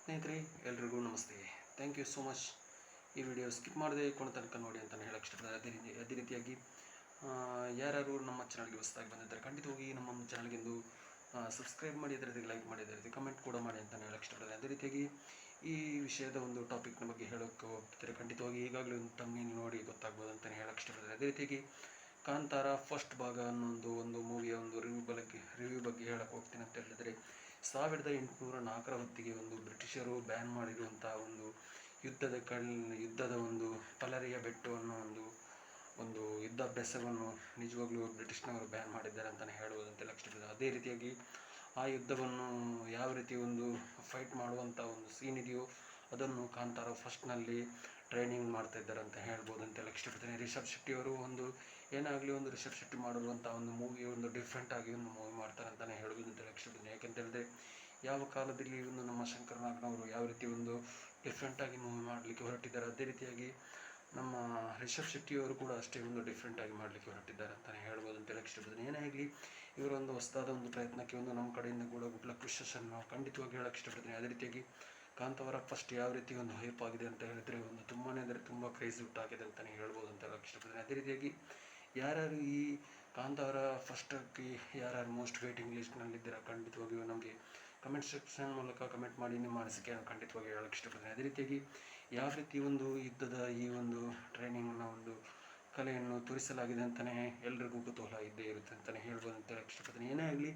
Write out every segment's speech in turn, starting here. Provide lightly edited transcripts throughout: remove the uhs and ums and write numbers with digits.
ಸ್ನೇಹಿತರೆ, ಎಲ್ರಿಗೂ ನಮಸ್ತೆ. Thank you so much. ಈ ವಿಡಿಯೋ ಸ್ಕಿಪ್ ಮಾಡದೆ ಕೊನೆ ತನಕ ನೋಡಿ ಅಂತಲೇ ಹೇಳಕ್ಕೆ ಇಷ್ಟಪಡ್ತಾರೆ. ಅದೇ ರೀತಿಯಾಗಿ ಯಾರು ನಮ್ಮ ಚಾನಲ್ಗೆ ಹೊಸದಾಗಿ ಬಂದಿದ್ದಾರೆ ಖಂಡಿತವಾಗಿ ನಮ್ಮ ಚಾನಲ್ಗೆಂದು ಸಬ್ಸ್ಕ್ರೈಬ್ ಮಾಡಿ, ಅದೇ ರೀತಿ ಲೈಕ್ ಮಾಡಿ, ಅದೇ ರೀತಿ ಕಮೆಂಟ್ ಕೂಡ ಮಾಡಿ ಅಂತಲೇ ಹೇಳಕ್ಕೆ ಇಷ್ಟಪಡ್ತಾರೆ. ಅದೇ ರೀತಿಯಾಗಿ ಈ ವಿಷಯದ ಒಂದು ಟಾಪಿಕ್ನ ಬಗ್ಗೆ ಹೇಳೋಕ್ಕೆ ಹೋಗ್ತಿದ್ದಾರೆ. ಖಂಡಿತವಾಗಿ ಈಗಾಗಲೇ ಒಂದು ತಮ್ಮನೇನು ನೋಡಿ ಗೊತ್ತಾಗ್ಬೋದು ಅಂತಲೇ ಹೇಳಕ್ಕೆ ಇಷ್ಟಪಡ್ತಾರೆ. ಅದೇ ರೀತಿಯಾಗಿ ಕಾಂತಾರ ಫಸ್ಟ್ ಭಾಗ ಅನ್ನೋ ಒಂದು ಮೂವಿಯ ಒಂದು ರಿವ್ಯೂ ಬಗ್ಗೆ ಹೇಳಕ್ಕೆ ಹೋಗ್ತೀನಿ ಅಂತ ಹೇಳಿದರೆ, 1804 ಹೊತ್ತಿಗೆ ಒಂದು ಬ್ರಿಟಿಷರು ಬ್ಯಾನ್ ಮಾಡಿರುವಂಥ ಒಂದು ಯುದ್ಧದ ಒಂದು ಪಲರಿಯ ಬೆಟ್ಟು ಅನ್ನೋ ಒಂದು ಯುದ್ಧಾಭ್ಯಾಸವನ್ನು ನಿಜವಾಗ್ಲೂ ಬ್ರಿಟಿಷ್ನವರು ಬ್ಯಾನ್ ಮಾಡಿದ್ದಾರೆ ಅಂತಲೇ ಹೇಳುವುದಂತೆ ಲಕ್ಷಿಸಿದೆ. ಅದೇ ರೀತಿಯಾಗಿ ಆ ಯುದ್ಧವನ್ನು ಯಾವ ರೀತಿ ಒಂದು ಫೈಟ್ ಮಾಡುವಂಥ ಒಂದು ಸೀನ್ ಇದೆಯೋ ಅದನ್ನು ಕಾಂತಾರ ಫಸ್ಟ್ನಲ್ಲಿ ಟ್ರೈನಿಂಗ್ ಮಾಡ್ತಾ ಇದ್ದಾರೆ ಅಂತ ಹೇಳ್ಬೋದು ಅಂತ ಇಷ್ಟಪಡ್ತೀನಿ. ರಿಷಬ್ ಶೆಟ್ಟಿಯವರು ಏನಾಗಲಿ ಒಂದು ರಿಷಬ್ ಶೆಟ್ಟಿ ಮಾಡಿರುವಂಥ ಒಂದು ಮೂವಿ ಒಂದು ಡಿಫ್ರೆಂಟಾಗಿ ಒಂದು ಮೂವಿ ಮಾಡ್ತಾರೆ ಅಂತಲೇ ಹೇಳ್ಬೋದು ಅಂತ ಇಷ್ಟಪಡ್ತೀನಿ. ಯಾಕೆಂತ ಹೇಳಿದ್ರೆ, ಯಾವ ಕಾಲದಲ್ಲಿ ಒಂದು ನಮ್ಮ ಶಂಕರನಾಗ್ನವರು ಯಾವ ರೀತಿ ಒಂದು ಡಿಫ್ರೆಂಟಾಗಿ ಮೂವಿ ಮಾಡಲಿಕ್ಕೆ ಹೊರಟಿದ್ದಾರೆ, ಅದೇ ರೀತಿಯಾಗಿ ನಮ್ಮ ರಿಷಬ್ ಶೆಟ್ಟಿಯವರು ಕೂಡ ಅಷ್ಟೇ ಒಂದು ಡಿಫ್ರೆಂಟಾಗಿ ಮಾಡಲಿಕ್ಕೆ ಹೊರಟಿದ್ದಾರೆ ಅಂತಲೇ ಹೇಳ್ಬೋದು ಅಂತ ಇಷ್ಟಪಡ್ತೀನಿ. ಏನೇ ಆಗಲಿ ಇವರ ಒಂದು ಹೊಸದಾದ ಒಂದು ಪ್ರಯತ್ನಕ್ಕೆ ನಮ್ಮ ಕಡೆಯಿಂದ ಕೂಡ ಗುಡ್ ಲಕ್ ವಿಶಸ್ಸನ್ನು ನಾವು ಖಂಡಿತವಾಗಿ ಹೇಳಕ್ಕೆ ಇಷ್ಟಪಡ್ತೀನಿ. ಅದೇ ರೀತಿಯಾಗಿ ಕಾಂತಾವರ ಫಸ್ಟ್ ಯಾವ ರೀತಿ ಒಂದು ಹೈಪ್ ಆಗಿದೆ ಅಂತ ಹೇಳಿದ್ರೆ, ತುಂಬಾ ಅಂದರೆ ತುಂಬ ಕ್ರೇಜ್ ಆಗಿದೆ ಅಂತಲೇ ಹೇಳ್ಬೋದು ಅಂತ ಹೇಳಕ್ಕೆ ಇಷ್ಟಪಡ್ತೀನಿ. ಅದೇ ರೀತಿಯಾಗಿ ಯಾರ್ಯಾರು ಈ ಕಾಂತಾವರ ಫಸ್ಟಕ್ಕೆ ಯಾರ್ಯಾರು ಮೋಸ್ಟ್ ವೇಟಿಂಗ್ ಲಿಸ್ಟ್ನಲ್ಲಿದ್ದೀರಾ ಖಂಡಿತವಾಗಿಯೂ ನಮಗೆ ಕಮೆಂಟ್ ಸೆಕ್ಷನ್ ಮೂಲಕ ಕಮೆಂಟ್ ಮಾಡಿ ನಿಮ್ಮ ಅನಿಸಿಕೆಯನ್ನು ಖಂಡಿತವಾಗಿ ಹೇಳಕ್ಕೆ ಇಷ್ಟಪಡ್ತೀನಿ. ಅದೇ ರೀತಿಯಾಗಿ ಯಾವ ರೀತಿ ಒಂದು ಯುದ್ಧದ ಈ ಒಂದು ಟ್ರೈನಿಂಗ್ನ ಒಂದು ಕಲೆಯನ್ನು ತೋರಿಸಲಾಗಿದೆ ಅಂತಲೇ ಎಲ್ರಿಗೂ ಕುತೂಹಲ ಇದ್ದೇ ಇರುತ್ತೆ ಅಂತಲೇ ಹೇಳ್ಬೋದು ಅಂತ ಹೇಳಕ್ಕೆ ಇಷ್ಟಪಡ್ತೀನಿ. ಏನೇ ಆಗಲಿ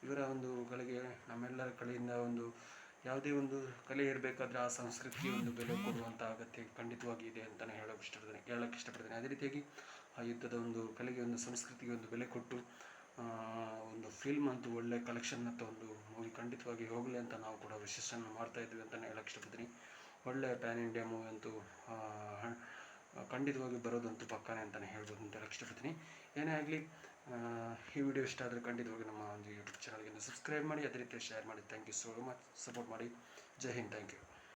ಇವರ ಒಂದು ಕಲೆಗೆ ನಮ್ಮೆಲ್ಲರ ಕಡೆಯಿಂದ ಒಂದು ಯಾವುದೇ ಒಂದು ಕಲೆ ಇರಬೇಕಾದ್ರೆ ಆ ಸಂಸ್ಕೃತಿಗೆ ಒಂದು ಬೆಲೆ ಕೊಡುವಂಥ ಅಗತ್ಯ ಖಂಡಿತವಾಗಿ ಇದೆ ಅಂತಲೇ ಹೇಳಕ್ಕೆ ಇಷ್ಟಪಡ್ತೀನಿ. ಅದೇ ರೀತಿಯಾಗಿ ಆ ಯುದ್ಧದ ಒಂದು ಕಲೆಗೆ ಒಂದು ಸಂಸ್ಕೃತಿಗೆ ಒಂದು ಬೆಲೆ ಕೊಟ್ಟು ಒಂದು ಫಿಲ್ಮ್ ಅಂತೂ ಒಳ್ಳೆ ಕಲೆಕ್ಷನ್ ಅಂತ ಒಂದು ಮೂವಿ ಖಂಡಿತವಾಗಿ ಹೋಗಲಿ ಅಂತ ನಾವು ಕೂಡ ವಿಶೇಷವನ್ನು ಮಾಡ್ತಾಯಿದ್ವಿ ಅಂತಲೇ ಹೇಳಕ್ಕೆ ಇಷ್ಟಪಡ್ತೀನಿ. ಒಳ್ಳೆ ಪ್ಯಾನ್ ಇಂಡಿಯಾ ಮೂವಿ ಅಂತೂ ಖಂಡಿತವಾಗಿ ಬರೋದಂತೂ ಪಕ್ಕನೇ ಅಂತಲೇ ಹೇಳ್ಬೋದು ಅಂತ ಹೇಳಕ್ಕೆ ಇಷ್ಟಪಡ್ತೀನಿ. ಏನೇ ಆಗಲಿ ಈ ವಿಡಿಯೋ ಇಷ್ಟ ಆದರೆ ಖಂಡಿತವಾಗಿ ನಮ್ಮ ಒಂದು ಯೂಟ್ಯೂಬ್ ಚಾನಲ್ಗೆ ಸಬ್ಸ್ಕ್ರೈಬ್ ಮಾಡಿ, ಅದೇ ರೀತಿ ಶೇರ್ ಮಾಡಿ. Thank you so much. Support ಮಾಡಿ. ಜೈ ಹಿಂದ್. Thank you.